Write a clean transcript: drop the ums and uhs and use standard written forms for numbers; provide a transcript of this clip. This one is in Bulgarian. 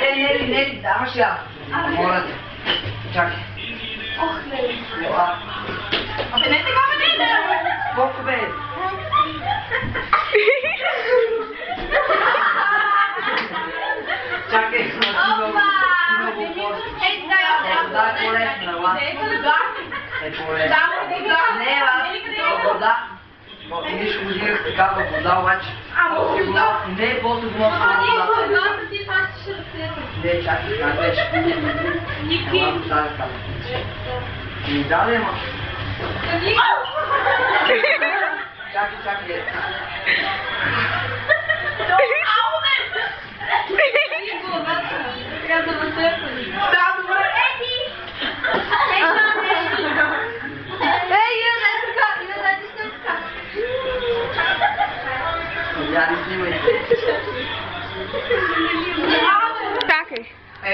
Нели, даваш я. Моля те. Чакай. Ох, не. Абе, не така ме не да! Колко бе? Чакай, много Ей, дай, вода е по-лесна, ела. Е по-лесна. Не, ела, вода. Виж, ходих така във вода, обаче. Не, после го носи на вода. Не, чакай, как беше? Ела, вода е така. Не даде, ма. Чакай. Я не снимай.